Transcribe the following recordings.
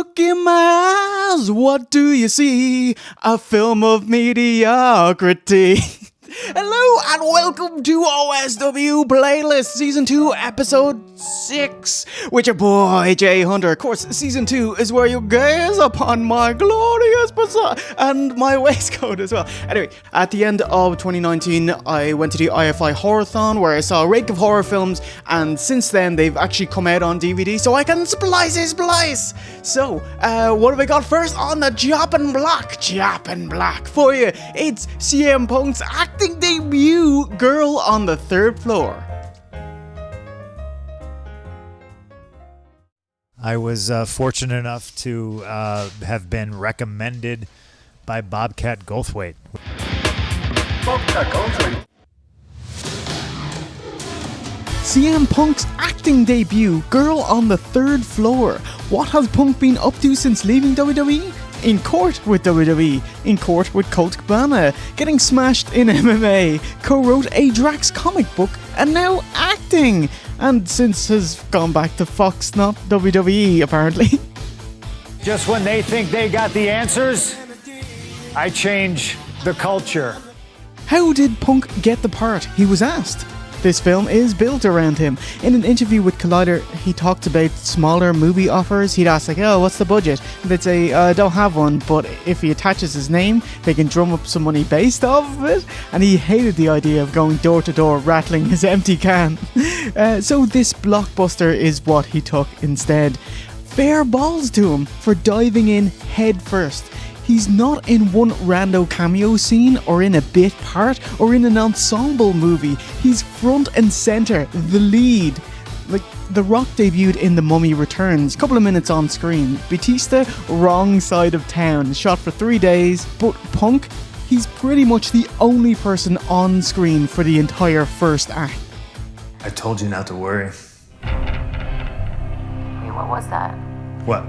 look in my eyes, what do you see? A film of mediocrity. Hello and welcome to OSW Playlist Season 2 Episode 6 with your boy Jay Hunter. Of course, Season 2 is where you gaze upon my glorious bazaar and my waistcoat as well. Anyway, at the end of 2019, I went to the IFI Horrorthon where I saw a rake of horror films, and since then they've actually come out on DVD so I can splice. So, what have I got first on the chopping block for you? It's CM Punk's acting debut, Girl on the Third Floor. I was fortunate enough to have been recommended by Bobcat Goldthwait. CM Punk's acting debut, Girl on the Third Floor. What has Punk been up to since leaving WWE? In court with WWE, in court with Colt Cabana, getting smashed in MMA, co-wrote a Drax comic book, and now acting. And since has gone back to Fox, not WWE, apparently. Just when they think they got the answers, I change the culture. How did Punk get the part? He was asked. This film is built around him. In an interview with Collider, he talked about smaller movie offers. He'd ask, like, oh, what's the budget? And they'd say, I don't have one, but if he attaches his name, they can drum up some money based off of it. And he hated the idea of going door to door rattling his empty can. So this blockbuster is what he took instead. Fair balls to him for diving in head first. He's not in one rando cameo scene or in a bit part or in an ensemble movie. He's front and center, the lead. Like, The Rock debuted in The Mummy Returns, a couple of minutes on screen. Batista, wrong side of town, shot for 3 days. But Punk, he's pretty much the only person on screen for the entire first act. I told you not to worry. Wait, what was that? What?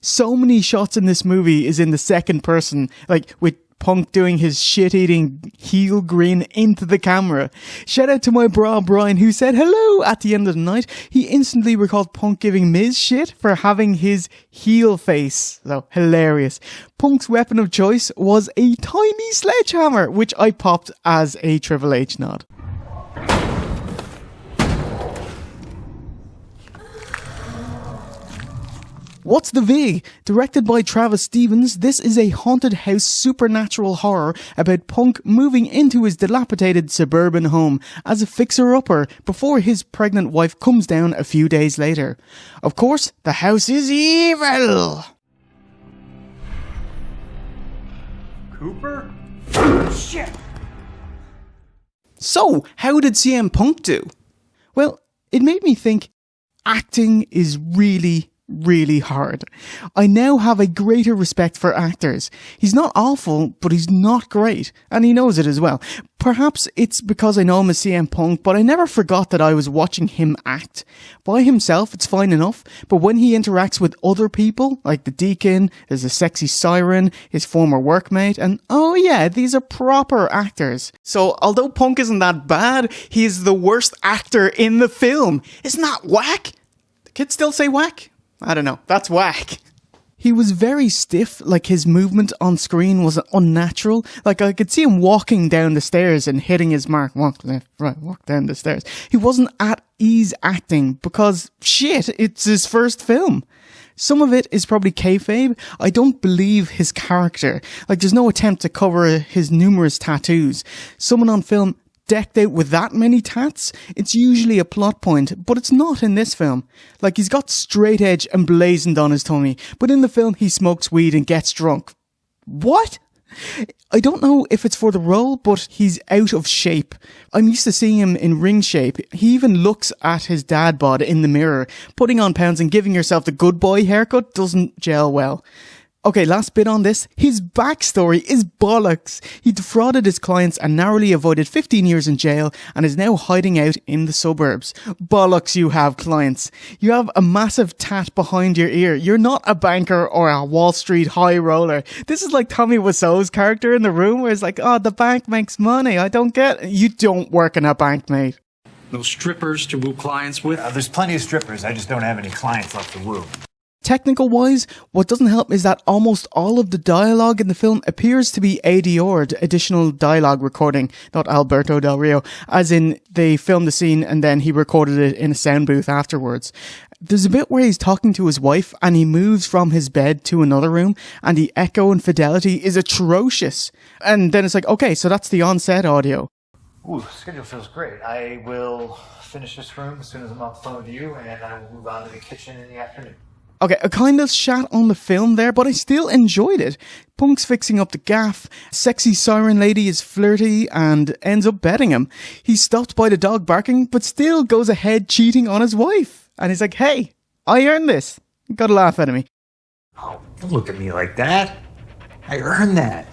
So many shots in this movie is in the second person, like with Punk doing his shit-eating heel grin into the camera. Shout out to my bra Brian, who said hello at the end of the night. He instantly recalled Punk giving Miz shit for having his heel face. So, hilarious. Punk's weapon of choice was a tiny sledgehammer, which I popped as a Triple H nod. What's the Vig? Directed by Travis Stevens, this is a haunted house supernatural horror about Punk moving into his dilapidated suburban home as a fixer-upper before his pregnant wife comes down a few days later. Of course, the house is evil! Cooper? Shit! So, how did CM Punk do? Well, it made me think acting is really hard. I now have a greater respect for actors. He's not awful, but he's not great, and he knows it as well. Perhaps it's because I know him as CM Punk, but I never forgot that I was watching him act. By himself, it's fine enough, but when he interacts with other people, like the Deacon, there's a sexy siren, his former workmate, and oh yeah, these are proper actors. So, although Punk isn't that bad, he's the worst actor in the film. Isn't that whack? The kids still say whack? I don't know. That's whack. He was very stiff, like his movement on screen was unnatural. Like I could see him walking down the stairs and hitting his mark. Walk left, right, walk down the stairs. He wasn't at ease acting because, shit, it's his first film. Some of it is probably kayfabe. I don't believe his character. Like there's no attempt to cover his numerous tattoos. Someone on film decked out with that many tats, it's usually a plot point, but it's not in this film. Like, he's got straight edge emblazoned on his tummy, but in the film he smokes weed and gets drunk. What? I don't know if it's for the role, but he's out of shape. I'm used to seeing him in ring shape. He even looks at his dad bod in the mirror. Putting on pounds and giving yourself the good boy haircut doesn't gel well. Okay, last bit on this. His backstory is bollocks. He defrauded his clients and narrowly avoided 15 years in jail and is now hiding out in the suburbs. Bollocks you have, clients. You have a massive tat behind your ear. You're not a banker or a Wall Street high roller. This is like Tommy Wiseau's character in The Room where it's like, oh, the bank makes money. I don't get it. You don't work in a bank, mate. No strippers to woo clients with? There's plenty of strippers. I just don't have any clients left to woo. Technical wise, what doesn't help is that almost all of the dialogue in the film appears to be ADR'd, additional dialogue recording, not Alberto Del Rio, as in they filmed the scene and then he recorded it in a sound booth afterwards. There's a bit where he's talking to his wife and he moves from his bed to another room and the echo and fidelity is atrocious. And then it's like, okay, so that's the on-set audio. Ooh, schedule feels great. I will finish this room as soon as I'm off the phone with you, and I will move on to the kitchen in the afternoon. Okay, I kind of shat on the film there, but I still enjoyed it. Punk's fixing up the gaff, sexy siren lady is flirty and ends up betting him. He's stopped by the dog barking, but still goes ahead cheating on his wife. And he's like, hey, I earned this. Gotta laugh at me. Oh, don't look at me like that. I earned that.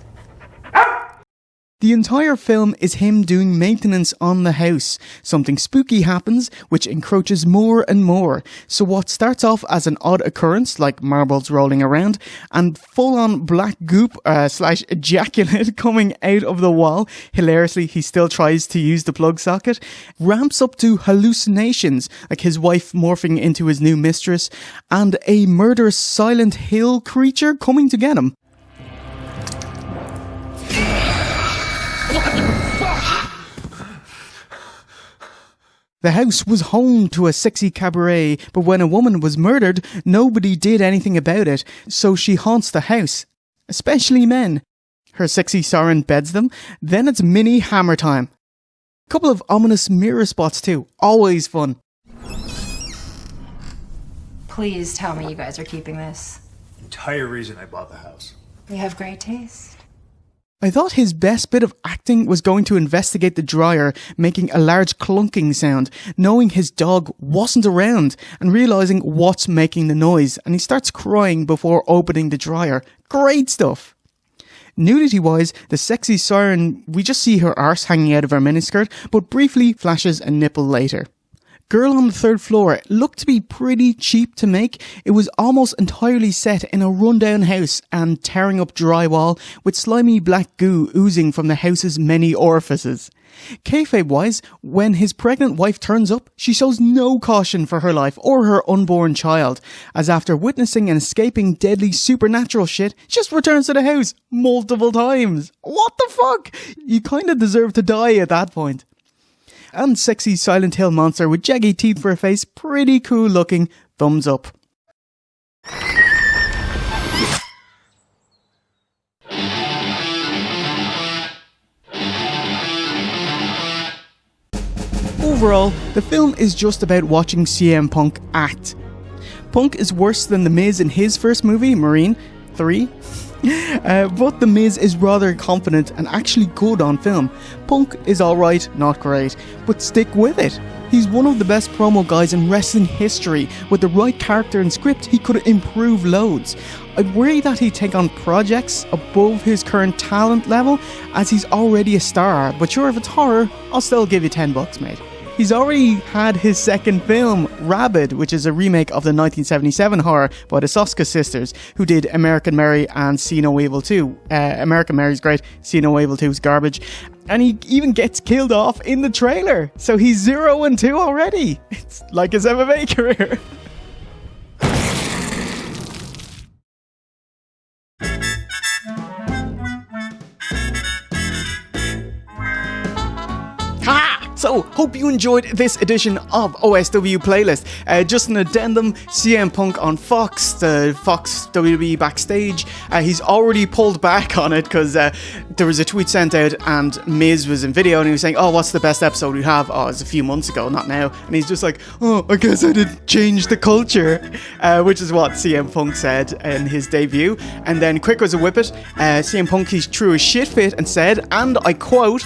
The entire film is him doing maintenance on the house. Something spooky happens, which encroaches more and more. So what starts off as an odd occurrence, like marbles rolling around, and full-on black goop / ejaculate coming out of the wall, hilariously he still tries to use the plug socket, ramps up to hallucinations, like his wife morphing into his new mistress, and a murderous Silent Hill creature coming to get him. The house was home to a sexy cabaret, but when a woman was murdered, nobody did anything about it, so she haunts the house, especially men. Her sexy siren beds them, then it's mini hammer time. Couple of ominous mirror spots too, always fun. Please tell me you guys are keeping this. Entire reason I bought the house. You have great taste. I thought his best bit of acting was going to investigate the dryer, making a large clunking sound, knowing his dog wasn't around, and realising what's making the noise, and he starts crying before opening the dryer. Great stuff! Nudity-wise, the sexy siren, we just see her arse hanging out of her miniskirt, but briefly flashes a nipple later. Girl on the third floor looked to be pretty cheap to make. It was almost entirely set in a rundown house and tearing up drywall with slimy black goo oozing from the house's many orifices. Kayfabe-wise, when his pregnant wife turns up, she shows no caution for her life or her unborn child, as after witnessing and escaping deadly supernatural shit, she just returns to the house multiple times. What the fuck? You kinda deserve to die at that point. And sexy Silent Hill monster with jaggy teeth for a face, pretty cool looking, thumbs up. Overall, the film is just about watching CM Punk act. Punk is worse than The Miz in his first movie, Marine 3. But The Miz is rather confident and actually good on film. Punk is alright, not great, but stick with it. He's one of the best promo guys in wrestling history. With the right character and script, he could improve loads. I worry that he'd take on projects above his current talent level, as he's already a star, but sure, if it's horror, I'll still give you $10, mate. He's already had his second film, Rabid, which is a remake of the 1977 horror by the Soska sisters, who did American Mary and See No Evil 2. American Mary's great, See No Evil 2 is garbage. And he even gets killed off in the trailer. So he's 0 and 2 already. It's like his MMA career. So, hope you enjoyed this edition of OSW Playlist. Just an addendum, CM Punk on Fox, the Fox WWE Backstage. He's already pulled back on it because there was a tweet sent out and Miz was in video and he was saying, oh, what's the best episode we have? Oh, it's a few months ago, not now. And he's just like, oh, I guess I didn't change the culture, which is what CM Punk said in his debut. And then, quick as a whippet, CM Punk, he threw a shit fit and said, and I quote,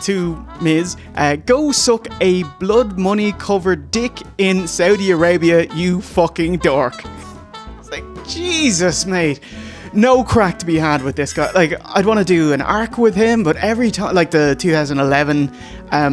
to Miz, go suck a blood money covered dick in Saudi Arabia, you fucking dork. It's like, Jesus, mate. No crack to be had with this guy. Like, I'd want to do an arc with him, but every time, like the 2011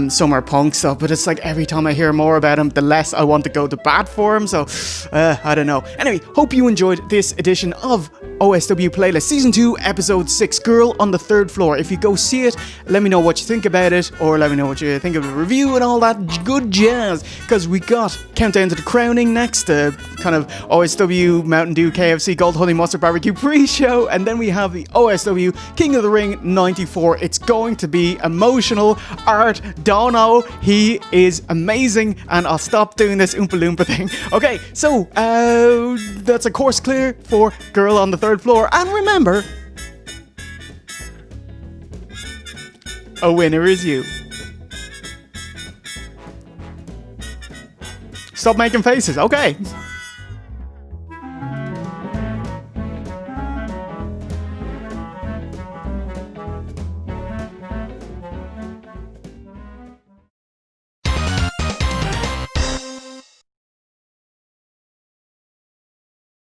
summer punk stuff, but it's like every time I hear more about him, the less I want to go to bat for him. So I don't know. Anyway, hope you enjoyed this edition of OSW Playlist Season 2 Episode 6, Girl on the Third Floor. If you go see it, let me know what you think about it, or let me know what you think of the review and all that good jazz, because we got Countdown to the Crowning next, kind of OSW Mountain Dew KFC Gold Honey Mustard Barbecue pre-show, and then we have the OSW King of the Ring 94. It's going to be emotional. Art Dono, he is amazing, and I'll stop doing this Oompa Loompa thing. Okay, so that's a course clear for Girl on the Third Floor, and remember, a winner is you. Stop making faces. Okay.